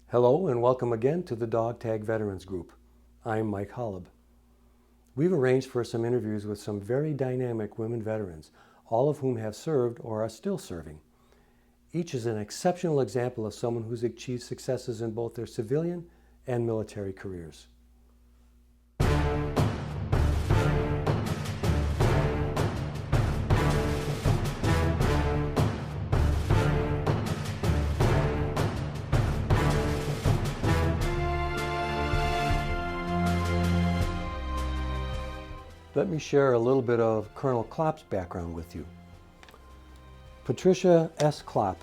Hello and welcome again to the Dog Tag Veterans Group. I'm Mike Holub. We've arranged for some interviews with some very dynamic women veterans, all of whom have served or are still serving. Each is an exceptional example of someone who's achieved successes in both their civilian and military careers. Let me share a little bit of Colonel Klop's background with you. Patricia S. Klop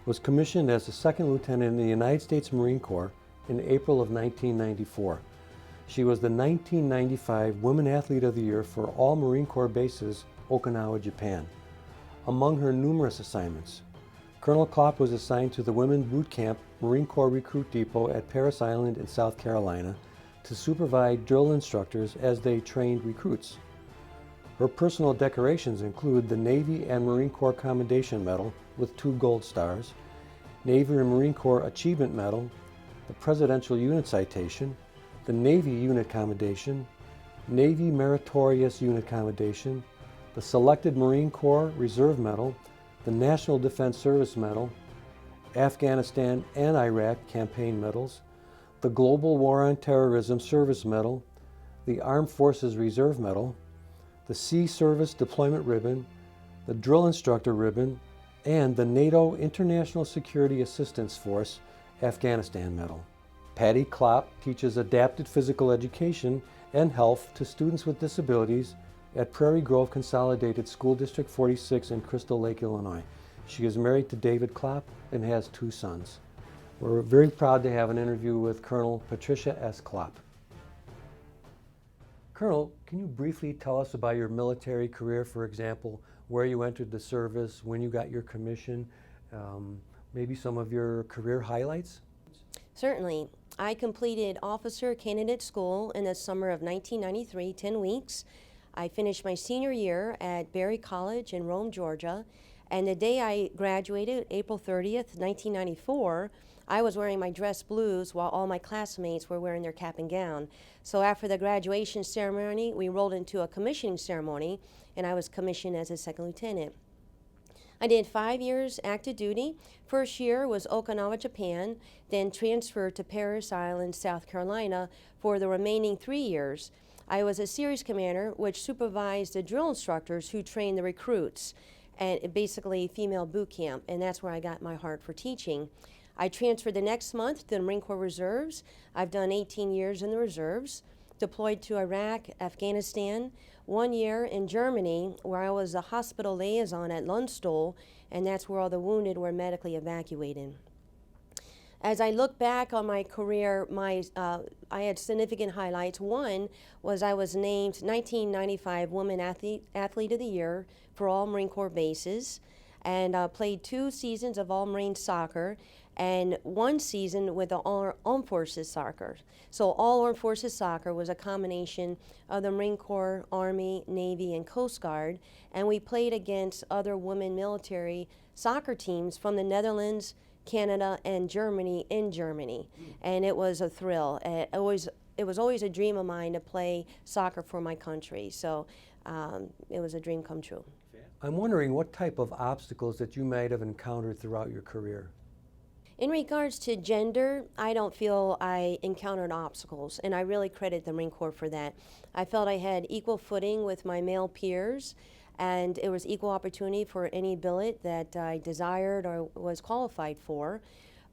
was commissioned as a second lieutenant in the United States Marine Corps in April of 1994. She was the 1995 Women Athlete of the Year for all Marine Corps bases, Okinawa, Japan. Among her numerous assignments, Colonel Klop was assigned to the Women Boot Camp Marine Corps Recruit Depot at Parris Island in South Carolina to supervise drill instructors as they trained recruits. Her personal decorations include the Navy and Marine Corps Commendation Medal with 2 gold stars, Navy and Marine Corps Achievement Medal, the Presidential Unit Citation, the Navy Unit Commendation, Navy Meritorious Unit Commendation, the Selected Marine Corps Reserve Medal, the National Defense Service Medal, Afghanistan and Iraq Campaign Medals, the Global War on Terrorism Service Medal, the Armed Forces Reserve Medal, the Sea Service Deployment Ribbon, the Drill Instructor Ribbon, and the NATO International Security Assistance Force Afghanistan Medal. Patty Klop teaches adapted physical education and health to students with disabilities at Prairie Grove Consolidated School District 46 in Crystal Lake, Illinois. She is married to David Klop and has 2 sons. We're very proud to have an interview with Colonel Patricia S. Klop. Colonel, can you briefly tell us about your military career, for example, where you entered the service, when you got your commission, maybe some of your career highlights? Certainly. I completed officer candidate school in the summer of 1993, 10 weeks. I finished my senior year at Berry College in Rome, Georgia, and the day I graduated, April 30th, 1994, I was wearing my dress blues while all my classmates were wearing their cap and gown. So after the graduation ceremony, we rolled into a commissioning ceremony, and I was commissioned as a second lieutenant. I did 5 years active duty. First year was Okinawa, Japan, then transferred to Parris Island, South Carolina for the remaining 3 years. I was a series commander, which supervised the drill instructors who trained the recruits, and basically female boot camp, and that's where I got my heart for teaching. I transferred the next month to the Marine Corps Reserves. I've done 18 years in the reserves, deployed to Iraq, Afghanistan, 1 year in Germany, where I was a hospital liaison at Lundstuhl, and that's where all the wounded were medically evacuated. As I look back on my career, I had significant highlights. One was I was named 1995 Woman Athlete of the Year for all Marine Corps bases, and played 2 seasons of all Marine soccer and 1 season with the Armed Forces soccer. So all Armed Forces soccer was a combination of the Marine Corps, Army, Navy, and Coast Guard, and we played against other women military soccer teams from the Netherlands, Canada, and Germany in Germany, and it was a thrill. It was always a dream of mine to play soccer for my country, so it was a dream come true. I'm wondering what type of obstacles that you might have encountered throughout your career. In regards to gender, I don't feel I encountered obstacles, and I really credit the Marine Corps for that. I felt I had equal footing with my male peers, and it was equal opportunity for any billet that I desired or was qualified for.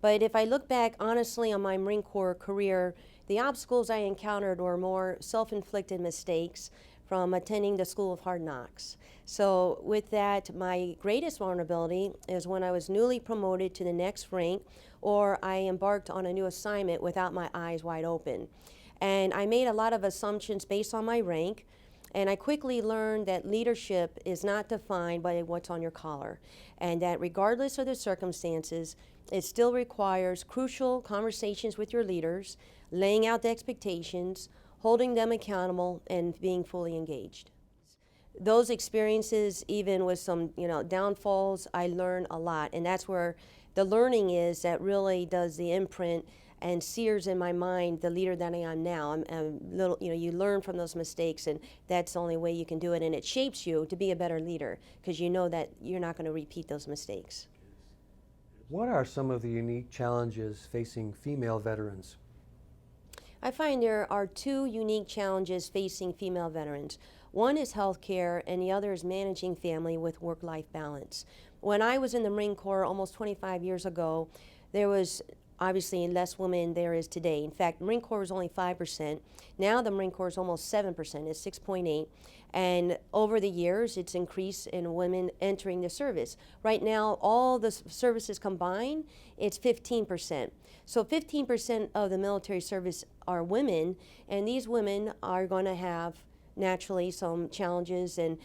But if I look back honestly on my Marine Corps career, the obstacles I encountered were more self-inflicted mistakes from attending the School of Hard Knocks. So with that, my greatest vulnerability is when I was newly promoted to the next rank, or I embarked on a new assignment without my eyes wide open. And I made a lot of assumptions based on my rank, and I quickly learned that leadership is not defined by what's on your collar, and that regardless of the circumstances, it still requires crucial conversations with your leaders, laying out the expectations, holding them accountable, and being fully engaged. Those experiences, even with some downfalls, I learned a lot, and that's where the learning is that really does the imprint and sears in my mind the leader that I am now. I'm little, you learn from those mistakes, and that's the only way you can do it, and it shapes you to be a better leader because you know that you're not going to repeat those mistakes. What are some of the unique challenges facing female veterans? I find there are two unique challenges facing female veterans. One is healthcare, and the other is managing family with work-life balance. When I was in the Marine Corps almost 25 years ago, there was obviously less women there is today. In fact, the Marine Corps was only 5%. Now the Marine Corps is almost 7%, it's 6.8. And over the years, it's increased in women entering the service. Right now, all the services combined, it's 15%. So 15% of the military service are women, and these women are going to have naturally some challenges and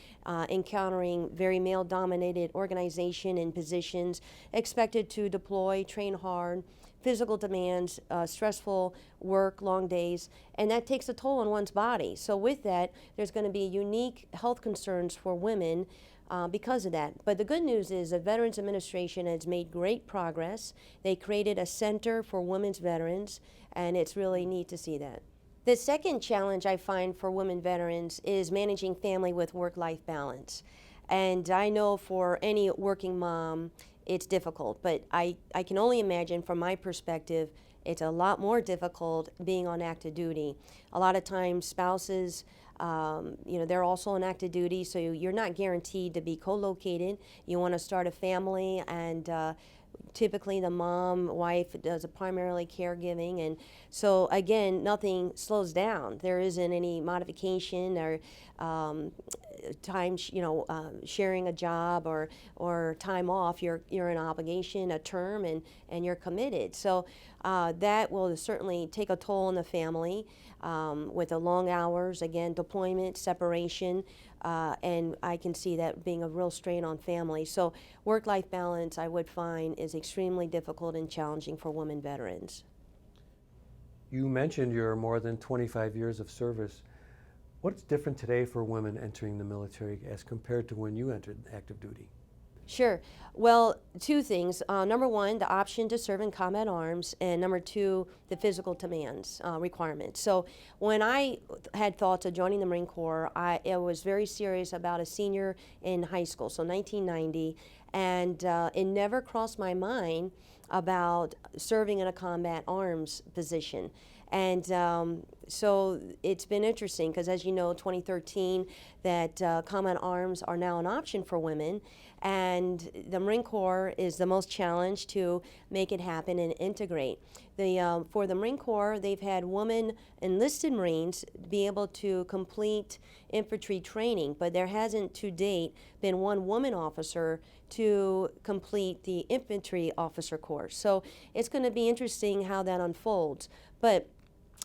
encountering very male-dominated organization and positions, expected to deploy, train hard, physical demands, stressful work, long days, and that takes a toll on one's body. So with that, there's going to be unique health concerns for women because of that. But the good news is the Veterans Administration has made great progress. They created a center for women's veterans, and it's really neat to see that. The second challenge I find for women veterans is managing family with work-life balance. And I know for any working mom, it's difficult, but I can only imagine from my perspective, it's a lot more difficult being on active duty. A lot of times spouses, they're also on active duty, so you're not guaranteed to be co-located. You want to start a family, and typically the wife does a primarily caregiving, and so again, nothing slows down. There isn't any modification or time, sharing a job or time off. You're an obligation, a term, and you're committed. So that will certainly take a toll on the family with the long hours, again, deployment, separation, and I can see that being a real strain on family. So work-life balance, I would find, is extremely difficult and challenging for women veterans. You mentioned your more than 25 years of service. What's different today for women entering the military as compared to when you entered active duty? Sure. Well, two things. Number one, the option to serve in combat arms, and number two, the physical demands, requirements. So when I had thoughts of joining the Marine Corps, I was very serious about a senior in high school, so 1990, and it never crossed my mind about serving in a combat arms position. And so it's been interesting because, as you know, 2013, that combat arms are now an option for women, and the Marine Corps is the most challenged to make it happen and integrate. For the Marine Corps, they've had women enlisted Marines be able to complete infantry training, but there hasn't to date been one woman officer to complete the infantry officer course. So it's going to be interesting how that unfolds. But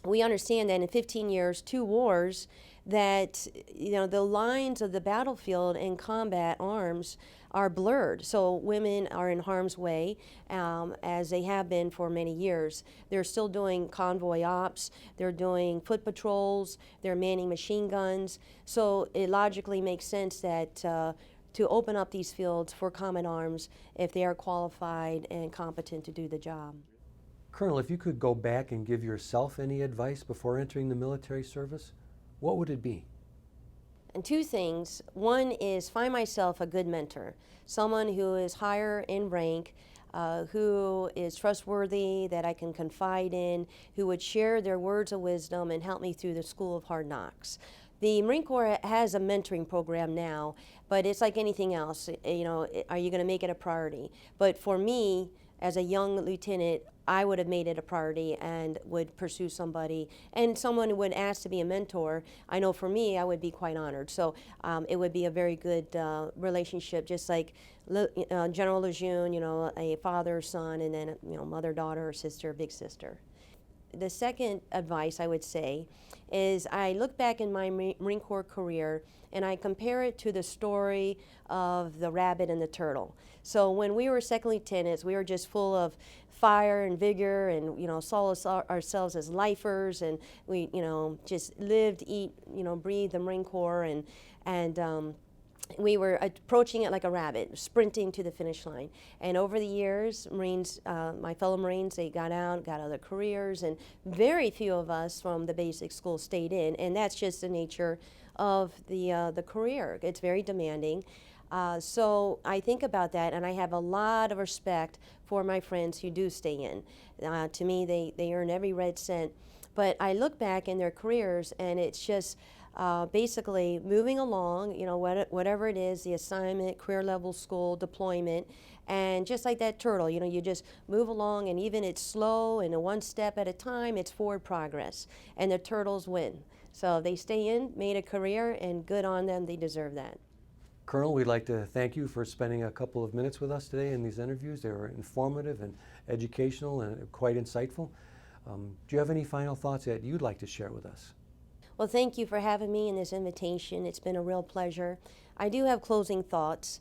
we understand that in 15 years, 2 wars, that the lines of the battlefield and combat arms are blurred. So women are in harm's way, as they have been for many years. They're still doing convoy ops, they're doing foot patrols, they're manning machine guns. So it logically makes sense that to open up these fields for combat arms if they are qualified and competent to do the job. Colonel, if you could go back and give yourself any advice before entering the military service, what would it be? And 2 things. One is find myself a good mentor, someone who is higher in rank, who is trustworthy, that I can confide in, who would share their words of wisdom and help me through the school of hard knocks. The Marine Corps has a mentoring program now, but it's like anything else. Are you going to make it a priority? But for me, as a young lieutenant, I would have made it a priority and would pursue somebody, and someone would ask to be a mentor. I know for me, I would be quite honored. So it would be a very good relationship, just like General Lejeune, a father, son, and then mother, daughter, or sister, big sister. The second advice I would say is I look back in my Marine Corps career and I compare it to the story of the rabbit and the turtle. So when we were second lieutenants, we were just full of fire and vigor, and saw ourselves as lifers, and we just lived, eat, breathe the Marine Corps, and we were approaching it like a rabbit, sprinting to the finish line. And over the years, Marines, my fellow Marines, they got out, got other careers, and very few of us from the basic school stayed in. And that's just the nature of the career. It's very demanding. So I think about that, and I have a lot of respect for my friends who do stay in. To me, they earn every red cent. But I look back in their careers, and it's just basically moving along, you know, whatever it is, the assignment, career level school, deployment, and just like that turtle, you know, you just move along, and even it's slow and one step at a time, it's forward progress, and the turtles win. So they stay in, made a career, and good on them, they deserve that. Colonel, we'd like to thank you for spending a couple of minutes with us today in these interviews. They were informative and educational and quite insightful. Do you have any final thoughts that you'd like to share with us? Well, thank you for having me in this invitation. It's been a real pleasure. I do have closing thoughts.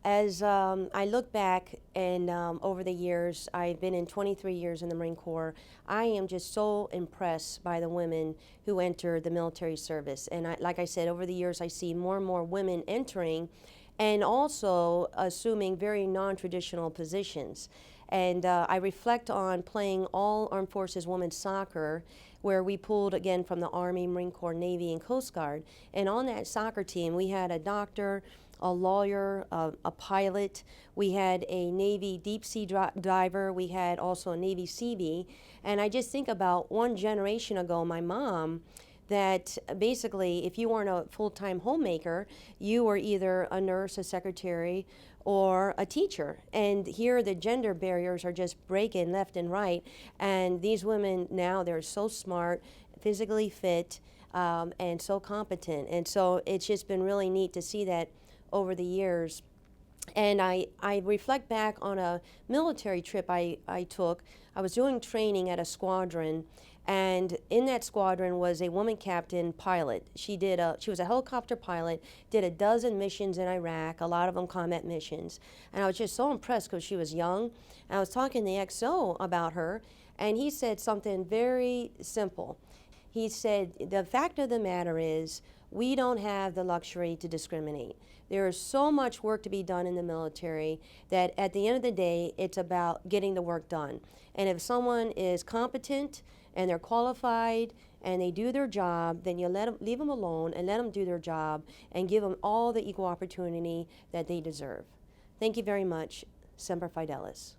As I look back and over the years, I've been in 23 years in the Marine Corps. I am just so impressed by the women who enter the military service. And like I said, over the years, I see more and more women entering and also assuming very non-traditional positions. And I reflect on playing all Armed Forces women's soccer, where we pulled again from the Army, Marine Corps, Navy, and Coast Guard. And on that soccer team, we had a doctor, a lawyer, a pilot. We had a Navy deep sea diver. We had also a Navy Seabee. And I just think about one generation ago, my mom, that basically if you weren't a full-time homemaker, you were either a nurse, a secretary, or a teacher. And here the gender barriers are just breaking left and right. And these women now, they're so smart, physically fit, and so competent. And so it's just been really neat to see that over the years. And I reflect back on a military trip I took. I was doing training at a squadron, and in that squadron was a woman captain pilot. She was a helicopter pilot, did a dozen missions in Iraq, a lot of them combat missions. And I was just so impressed because she was young. And I was talking to the XO about her, and he said something very simple. He said, the fact of the matter is, we don't have the luxury to discriminate. There is so much work to be done in the military that at the end of the day, it's about getting the work done. And if someone is competent and they're qualified and they do their job, then you leave them alone and let them do their job and give them all the equal opportunity that they deserve. Thank you very much. Semper Fidelis.